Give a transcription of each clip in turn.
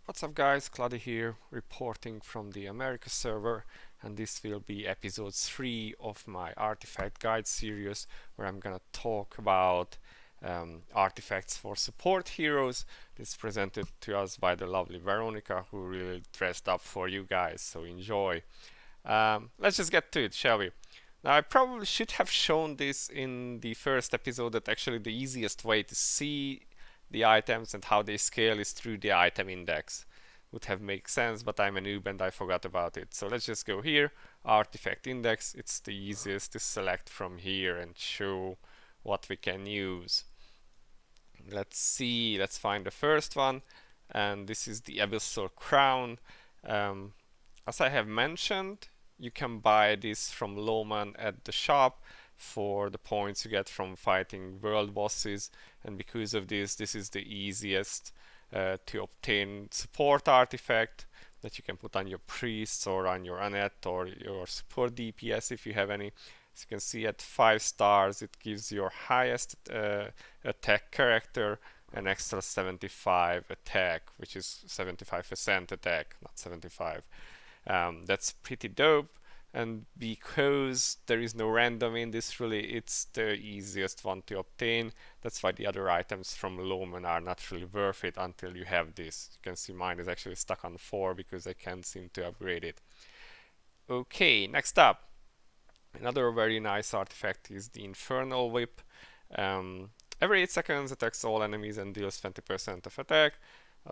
What's up guys, Cloudie here, reporting from the America server, and this will be episode 3 of my artifact guide series where I'm gonna talk about artifacts for support heroes. This is presented to us by the lovely Veronica, who really dressed up for you guys, so enjoy. Let's just get to it, shall we? Now, I probably should have shown this in the first episode, that actually the easiest way to see the items and how they scale is through the item index. Would have made sense, but I'm a noob and I forgot about it. So let's just go here, artifact index. It's the easiest to select from here and show what we can use. Let's see, let's find the first one, and this is the Abyssal Crown. As I have mentioned, you can buy this from Lowman at the shop for the points you get from fighting world bosses, and because of this, this is the easiest to obtain support artifact that you can put on your priests or on your Annette or your support DPS if you have any. As you can see, at 5 stars it gives your highest attack character an extra 75 attack, which is 75% attack, not 75. That's pretty dope, and because there is no random in this, really it's the easiest one to obtain. That's why the other items from Loman are not really worth it until you have this. You can see mine is actually stuck on 4 because I can't seem to upgrade it. Okay, next up, another very nice artifact is the Infernal Whip. Every 8 seconds attacks all enemies and deals 20% of attack.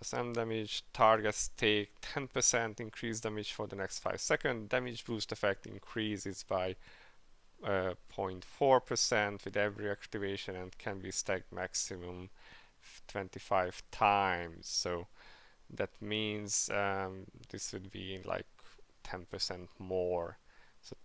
Some damage, targets take 10% increased damage for the next 5 seconds. Damage boost effect increases by 0.4% with every activation and can be stacked maximum 25 times. So that means this would be like 10% more. So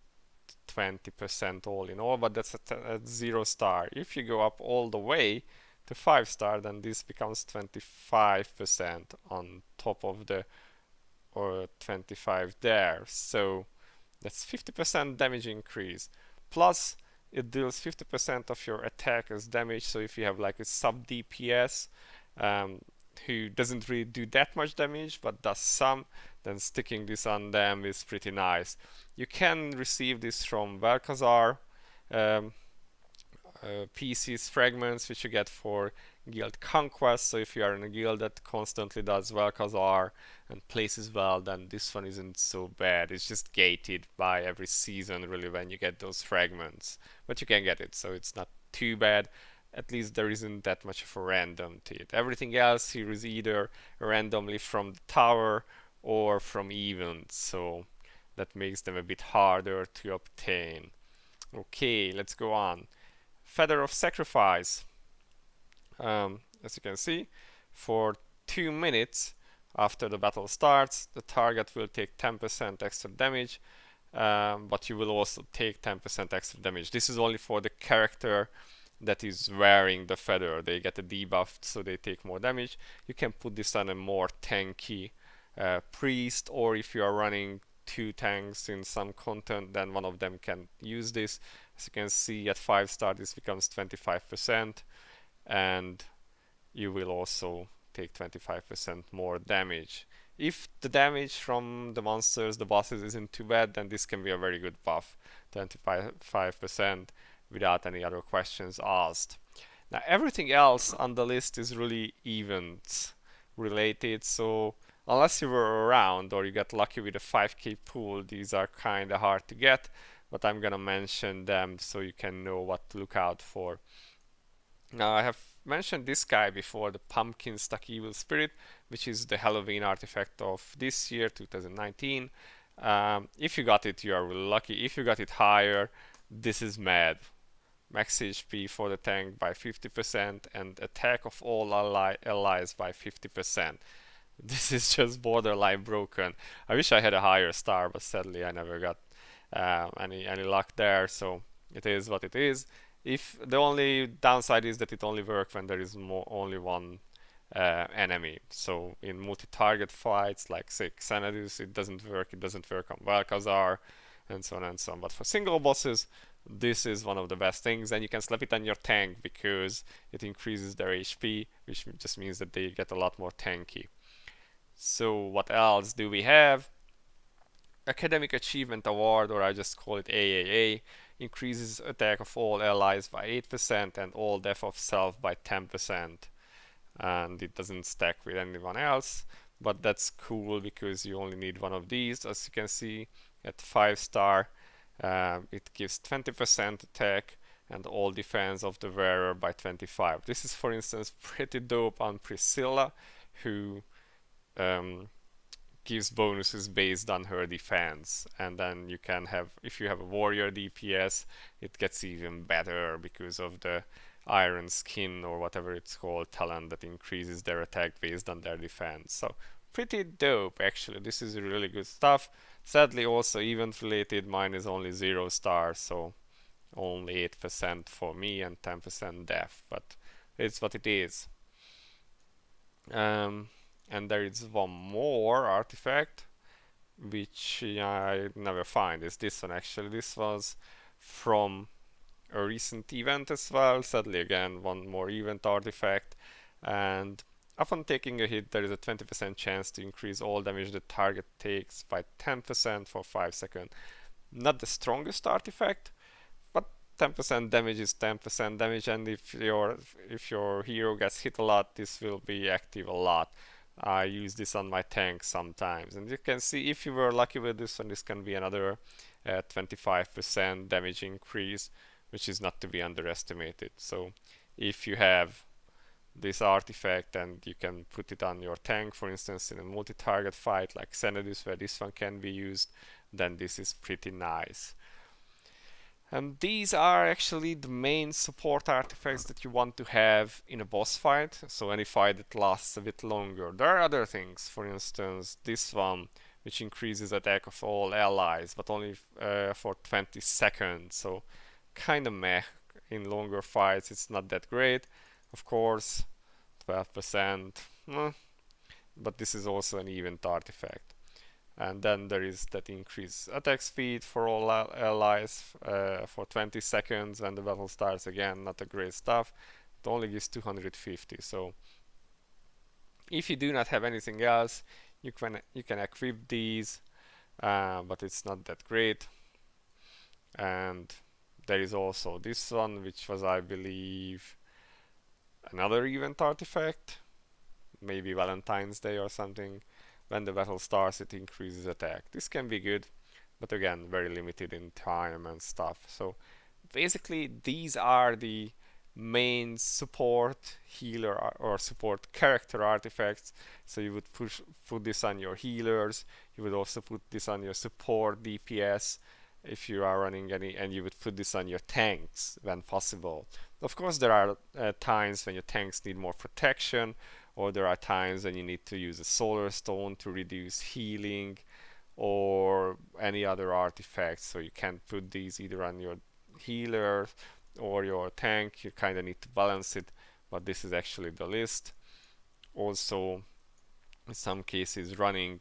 20% all in all, but that's at 0 star. If you go up all the way to 5 star, then this becomes 25% on top of the 25 there. So that's 50% damage increase. Plus it deals 50% of your attack as damage. So if you have like a sub DPS who doesn't really do that much damage but does some, then sticking this on them is pretty nice. You can receive this from Velkazar pieces, fragments, which you get for guild conquest. So if you are in a guild that constantly does Velkazar and places well, then this one isn't so bad. It's just gated by every season really when you get those fragments, but you can get it, so it's not too bad. At least there isn't that much of a random to it. Everything else here is either randomly from the tower or from events, so that makes them a bit harder to obtain. Okay, let's go on. Feather of Sacrifice. As you can see, for 2 minutes after the battle starts, the target will take 10% extra damage, but you will also take 10% extra damage. This is only for the character that is wearing the feather. They get a debuff, so they take more damage. You can put this on a more tanky priest, or if you are running 2 tanks in some content, then one of them can use this. As you can see, at 5 star this becomes 25%, and you will also take 25% more damage. If the damage from the monsters, the bosses, isn't too bad, then this can be a very good buff, 25% without any other questions asked. Now everything else on the list is really events related, so unless you were around or you got lucky with a 5k pool, these are kinda hard to get, but I'm gonna mention them so you can know what to look out for. Now I have mentioned this guy before, the Pumpkin Stuck Evil Spirit, which is the Halloween artifact of this year, 2019. If you got it, you are really lucky. If you got it higher, this is mad. Max HP for the tank by 50% and attack of all allies by 50%. This is just borderline broken. I wish I had a higher star, but sadly I never got any luck there, so it is what it is. If the only downside is that it only works when there is only one enemy. So in multi-target fights, like say Xanadus, it doesn't work. It doesn't work on Valkazar, and so on and so on. But for single bosses, this is one of the best things, and you can slap it on your tank because it increases their HP, which just means that they get a lot more tanky. So what else do we have? Academic Achievement Award, or I just call it AAA, increases attack of all allies by 8% and all death of self by 10%. And it doesn't stack with anyone else, but that's cool because you only need one of these. As you can see, at 5 star, it gives 20% attack and all defense of the wearer by 25. This is, for instance, pretty dope on Priscilla, who um, gives bonuses based on her defense. And then you can have, if you have a warrior DPS, it gets even better because of the iron skin or whatever it's called talent that increases their attack based on their defense. So pretty dope, actually. This is really good stuff. Sadly, also event related, mine is only 0 stars, so only 8% for me and 10% death, but it's what it is. And there is one more artifact which I never find. Is this one actually? This was from a recent event as well. Sadly, again, one more event artifact. And upon taking a hit, there is a 20% chance to increase all damage the target takes by 10% for 5 seconds. Not the strongest artifact, but 10% damage is 10% damage, and if your hero gets hit a lot, this will be active a lot. I use this on my tank sometimes, and you can see if you were lucky with this one, this can be another 25% damage increase, which is not to be underestimated. So if you have this artifact and you can put it on your tank, for instance, in a multi-target fight like Xenodus, where this one can be used, then this is pretty nice. And these are actually the main support artifacts that you want to have in a boss fight, so any fight that lasts a bit longer. There are other things, for instance, this one, which increases attack of all allies, but only for 20 seconds, so kinda meh. In longer fights it's not that great. Of course, 12%, but this is also an event artifact. And then there is that increased attack speed for all allies for 20 seconds when the battle starts. Again, not a great stuff. It only gives 250. So if you do not have anything else, you can equip these, but it's not that great. And there is also this one, which was, I believe, another event artifact, maybe Valentine's Day or something. When the battle starts, it increases attack. This can be good, but again, very limited in time and stuff. So basically, these are the main support healer or support character artifacts. So you would put this on your healers. You would also put this on your support DPS if you are running any, and you would put this on your tanks when possible. Of course, there are times when your tanks need more protection, or there are times when you need to use a solar stone to reduce healing or any other artifacts. So you can't put these either on your healer or your tank. You kind of need to balance it, but this is actually the list. Also, in some cases, running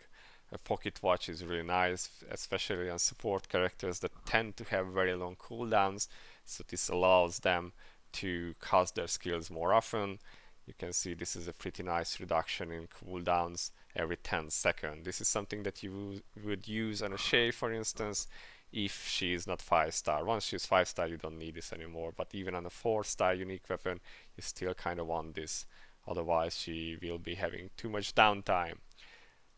a pocket watch is really nice, especially on support characters that tend to have very long cooldowns, so this allows them to cast their skills more often. You can see this is a pretty nice reduction in cooldowns every 10 seconds. This is something that you would use on a Shay, for instance, if she is not 5 star. Once she's 5 star, you don't need this anymore, but even on a 4 star unique weapon, you still kind of want this. Otherwise, she will be having too much downtime.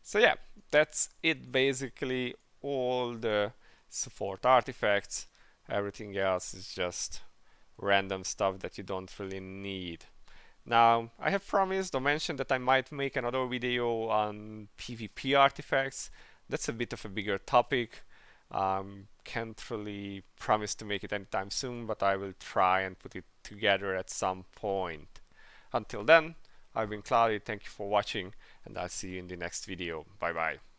So yeah, that's it basically, all the support artifacts. Everything else is just random stuff that you don't really need. Now, I have promised or mentioned that I might make another video on PvP artifacts. That's a bit of a bigger topic. Can't really promise to make it anytime soon, but I will try and put it together at some point. Until then, I've been Cloudie, thank you for watching, and I'll see you in the next video. Bye bye.